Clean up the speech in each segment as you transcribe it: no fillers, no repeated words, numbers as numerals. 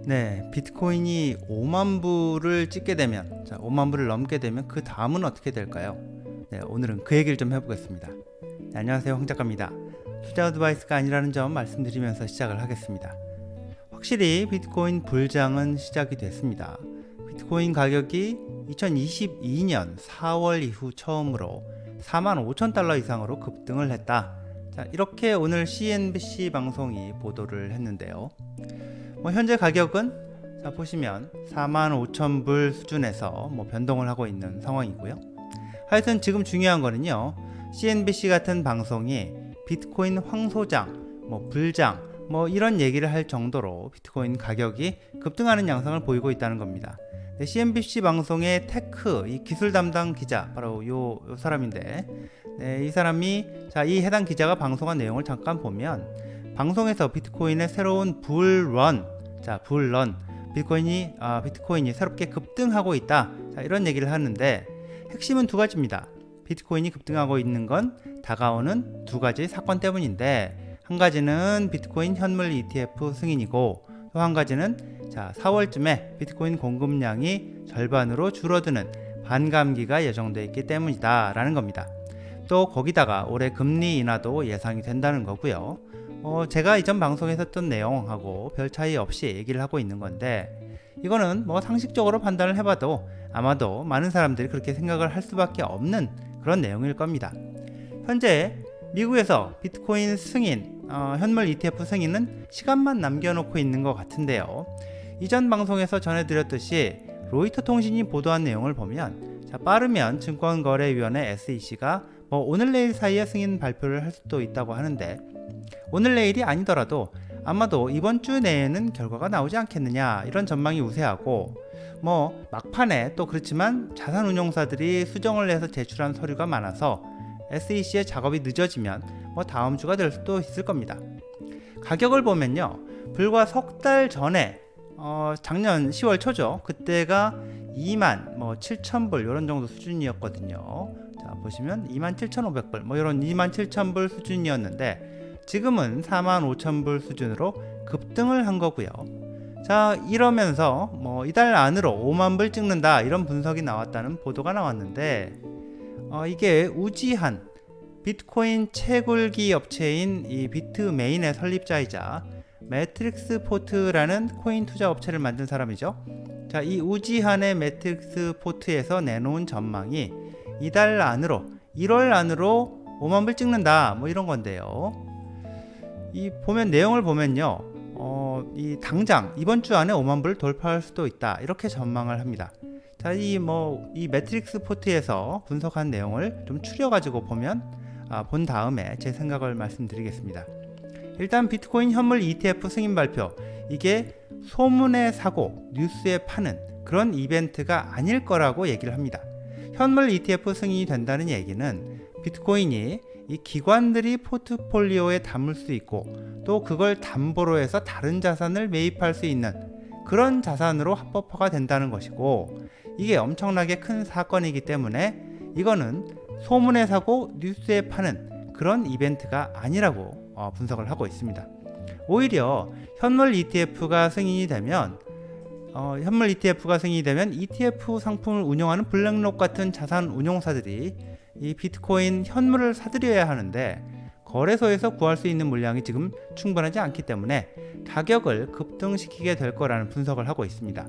네, 비트코인이 5만 불을 찍게 되면, 5만 불을 넘게 되면 그 다음은 어떻게 될까요? 네, 오늘은 그 얘기를 좀 해보겠습니다. 네, 안녕하세요, 황 작가입니다. 투자 어드바이스가 아니라는 점 말씀드리면서 시작을 하겠습니다. 확실히 비트코인 불장은 시작이 됐습니다. 비트코인 가격이 2022년 4월 이후 처음으로 45,000달러 이상으로 급등을 했다. 자, 이렇게 오늘 CNBC 방송이 보도를 했는데요. 현재 가격은 보시면 45,000불 수준에서 변동을 하고 있는 상황이고요. 하여튼 지금 중요한 거는요, CNBC 같은 방송이 비트코인 황소장, 불장, 이런 얘기를 할 정도로 비트코인 가격이 급등하는 양상을 보이고 있다는 겁니다. 네, CNBC 방송의 테크, 이 기술 담당 기자, 바로 요 사람인데, 네, 이 사람이, 이 해당 기자가 방송한 내용을 잠깐 보면, 방송에서 비트코인의 새로운 불런, 비트코인이 새롭게 급등하고 있다. 이런 얘기를 하는데, 핵심은 두 가지입니다. 비트코인이 급등하고 있는 건 다가오는 두 가지 사건 때문인데, 한 가지는 비트코인 현물 ETF 승인이고, 또 한 가지는 4월쯤에 비트코인 공급량이 절반으로 줄어드는 반감기가 예정되어 있기 때문이다 라는 겁니다. 또 거기다가 올해 금리 인하도 예상이 된다는 거고요. 제가 이전 방송에서 했던 내용하고 별 차이 없이 얘기를 하고 있는 건데, 이거는 상식적으로 판단을 해봐도 아마도 많은 사람들이 그렇게 생각을 할 수밖에 없는 그런 내용일 겁니다. 현재 미국에서 비트코인 승인, 현물 ETF 승인은 시간만 남겨놓고 있는 것 같은데요. 이전 방송에서 전해드렸듯이 로이터 통신이 보도한 내용을 보면, 빠르면 증권거래위원회 SEC가 오늘 내일 사이에 승인 발표를 할 수도 있다고 하는데, 오늘 내일이 아니더라도 아마도 이번 주 내에는 결과가 나오지 않겠느냐, 이런 전망이 우세하고, 막판에 또 그렇지만 자산운용사들이 수정을 해서 제출한 서류가 많아서 SEC의 작업이 늦어지면 다음 주가 될 수도 있을 겁니다. 가격을 보면요, 불과 석 달 전에 작년 10월 초죠. 그때가 27,000불 이런 정도 수준이었거든요. 자, 보시면 27,500불 이런 27,000불 수준이었는데, 지금은 45,000불 수준으로 급등을 한 거고요. 자, 이러면서 이달 안으로 5만 불 찍는다, 이런 분석이 나왔다는 보도가 나왔는데, 이게 우지한 비트코인 채굴기 업체인 이 비트메인의 설립자이자 매트릭스 포트라는 코인 투자 업체를 만든 사람이죠. 자, 이 우지한의 매트릭스 포트에서 내놓은 전망이 이달 안으로, 1월 안으로 5만 불 찍는다, 이런 건데요. 이 보면 내용을 보면요, 이 당장 이번 주 안에 5만 불 돌파할 수도 있다, 이렇게 전망을 합니다. 자, 이 매트릭스 포트에서 분석한 내용을 좀 추려가지고 본 다음에 제 생각을 말씀드리겠습니다. 일단 비트코인 현물 ETF 승인 발표, 이게 소문에 사고 뉴스에 파는 그런 이벤트가 아닐 거라고 얘기를 합니다. 현물 ETF 승인이 된다는 얘기는 비트코인이 이 기관들이 포트폴리오에 담을 수 있고, 또 그걸 담보로 해서 다른 자산을 매입할 수 있는 그런 자산으로 합법화가 된다는 것이고, 이게 엄청나게 큰 사건이기 때문에 이거는 소문에 사고 뉴스에 파는 그런 이벤트가 아니라고 분석을 하고 있습니다. 오히려 현물 ETF가 승인이 되면 ETF 상품을 운영하는 블랙록 같은 자산 운용사들이 이 비트코인 현물을 사들여야 하는데, 거래소에서 구할 수 있는 물량이 지금 충분하지 않기 때문에 가격을 급등시키게 될 거라는 분석을 하고 있습니다.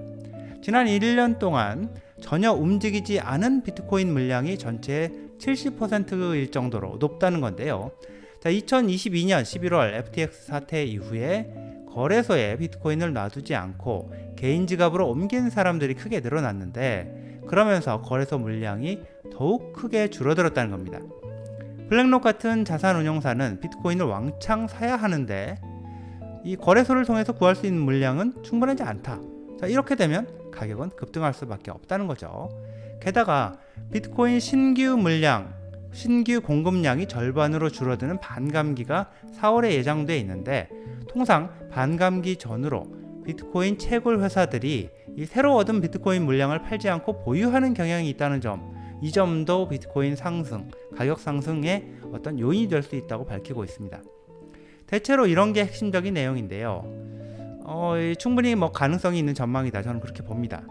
지난 1년 동안 전혀 움직이지 않은 비트코인 물량이 전체의 70%일 정도로 높다는 건데요. 자, 2022년 11월 FTX 사태 이후에 거래소에 비트코인을 놔두지 않고 개인 지갑으로 옮긴 사람들이 크게 늘어났는데, 그러면서 거래소 물량이 더욱 크게 줄어들었다는 겁니다. 블랙록 같은 자산 운용사는 비트코인을 왕창 사야 하는데, 이 거래소를 통해서 구할 수 있는 물량은 충분하지 않다. 자, 이렇게 되면 가격은 급등할 수밖에 없다는 거죠. 게다가 비트코인 신규 공급량이 절반으로 줄어드는 반감기가 4월에 예정돼 있는데, 통상 반감기 전으로 비트코인 채굴 회사들이 이 새로 얻은 비트코인 물량을 팔지 않고 보유하는 경향이 있다는 점, 이 점도 비트코인 상승, 가격 상승의 어떤 요인이 될 수 있다고 밝히고 있습니다. 대체로 이런 게 핵심적인 내용인데요. 충분히 뭐 가능성이 있는 전망이다. 저는 그렇게 봅니다.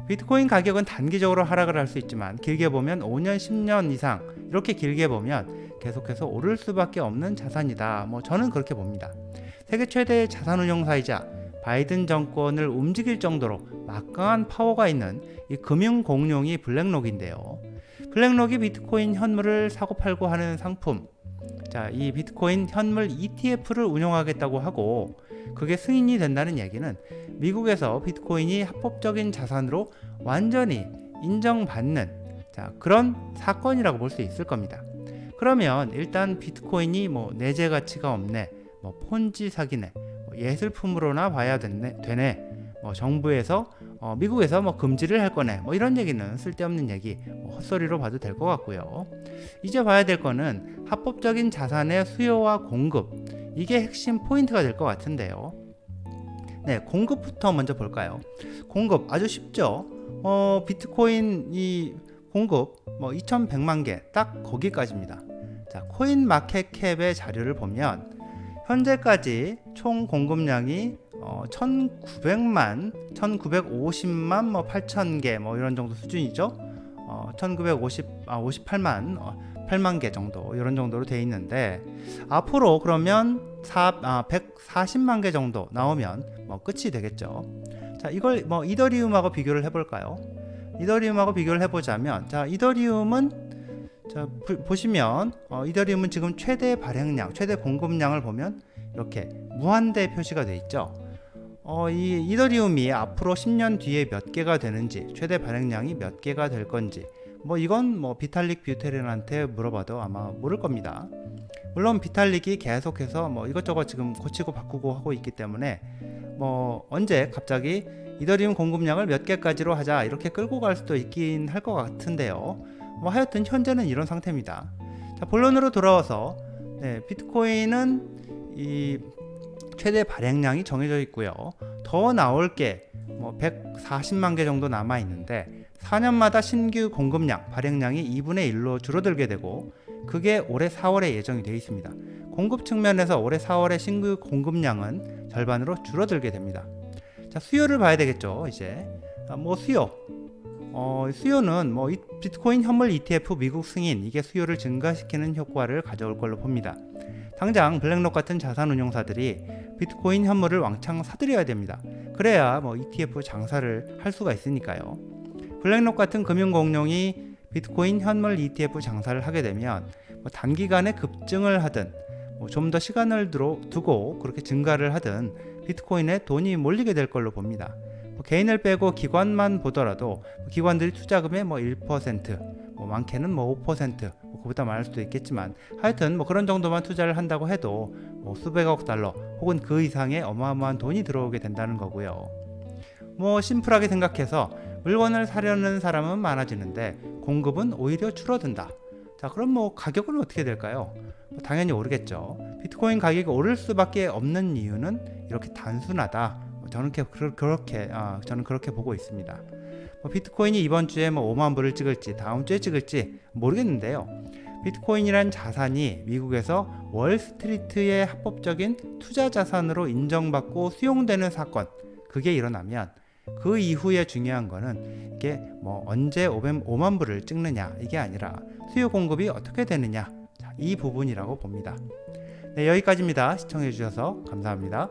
비트코인 가격은 단기적으로 하락을 할 수 있지만 길게 보면 5년, 10년 이상 이렇게 길게 보면 계속해서 오를 수밖에 없는 자산이다. 저는 그렇게 봅니다. 세계 최대의 자산운용사이자 바이든 정권을 움직일 정도로 막강한 파워가 있는 이 금융 공룡이 블랙록인데요. 블랙록이 비트코인 현물을 사고 팔고 하는 상품, 이 비트코인 현물 ETF를 운영하겠다고 하고 그게 승인이 된다는 얘기는 미국에서 비트코인이 합법적인 자산으로 완전히 인정받는 그런 사건이라고 볼 수 있을 겁니다. 그러면 일단 비트코인이 내재 가치가 없네, 폰지 사기네, 예술품으로나 봐야 되네, 정부에서 미국에서 금지를 할 거네, 이런 얘기는 쓸데없는 얘기, 헛소리로 봐도 될 것 같고요. 이제 봐야 될 거는 합법적인 자산의 수요와 공급, 이게 핵심 포인트가 될 것 같은데요. 네, 공급부터 먼저 볼까요? 공급 아주 쉽죠. 비트코인 이 공급 2100만 개 딱 거기까지입니다. 코인 마켓캡의 자료를 보면 현재까지 총 공급량이 1900만, 1950만 8천 개 이런 정도 수준이죠. 58만 8만 개 정도 이런 정도로 돼 있는데 앞으로 그러면 140만 개 정도 나오면 끝이 되겠죠. 이걸 이더리움하고 비교를 해볼까요? 이더리움하고 비교를 해보자면 이더리움은 보시면 이더리움은 지금 최대 발행량, 최대 공급량을 보면 이렇게 무한대 표시가 돼 있죠. 이 이더리움이 앞으로 10년 뒤에 몇 개가 되는지, 최대 발행량이 몇 개가 될 건지, 이건 비탈릭 뷰테린한테 물어봐도 아마 모를 겁니다. 물론 비탈릭이 계속해서 이것저것 지금 고치고 바꾸고 하고 있기 때문에 언제 갑자기 이더리움 공급량을 몇 개까지로 하자 이렇게 끌고 갈 수도 있긴 할 것 같은데요. 하여튼 현재는 이런 상태입니다. 본론으로 돌아와서 비트코인은 이 최대 발행량이 정해져 있고요. 더 나올 게 140만 개 정도 남아 있는데 4년마다 신규 공급량, 발행량이 2분의 1로 줄어들게 되고 그게 올해 4월에 예정이 되어 있습니다. 공급 측면에서 올해 4월에 신규 공급량은 절반으로 줄어들게 됩니다. 수요를 봐야 되겠죠. 이제 수요는 이 비트코인 현물 ETF 미국 승인, 이게 수요를 증가시키는 효과를 가져올 걸로 봅니다. 당장 블랙록 같은 자산운용사들이 비트코인 현물을 왕창 사들여야 됩니다. 그래야 ETF 장사를 할 수가 있으니까요. 블랙록 같은 금융공룡이 비트코인 현물 ETF 장사를 하게 되면 단기간에 급증을 하든 좀 더 시간을 두고 그렇게 증가를 하든 비트코인에 돈이 몰리게 될 걸로 봅니다. 개인을 빼고 기관만 보더라도 기관들이 투자금의 1%, 많게는 5%, 그보다 많을 수도 있겠지만 하여튼 그런 정도만 투자를 한다고 해도 수백억 달러 혹은 그 이상의 어마어마한 돈이 들어오게 된다는 거고요. 심플하게 생각해서 물건을 사려는 사람은 많아지는데 공급은 오히려 줄어든다. 그럼 가격은 어떻게 될까요? 당연히 오르겠죠. 비트코인 가격이 오를 수밖에 없는 이유는 이렇게 단순하다. 저는 그렇게 보고 있습니다. 비트코인이 이번 주에 5만 불을 찍을지 다음 주에 찍을지 모르겠는데요. 비트코인이란 자산이 미국에서 월스트리트의 합법적인 투자 자산으로 인정받고 수용되는 사건, 그게 일어나면 그 이후에 중요한 거는 이게 언제 5만 불을 찍느냐 이게 아니라 수요 공급이 어떻게 되느냐, 이 부분이라고 봅니다. 네, 여기까지입니다. 시청해 주셔서 감사합니다.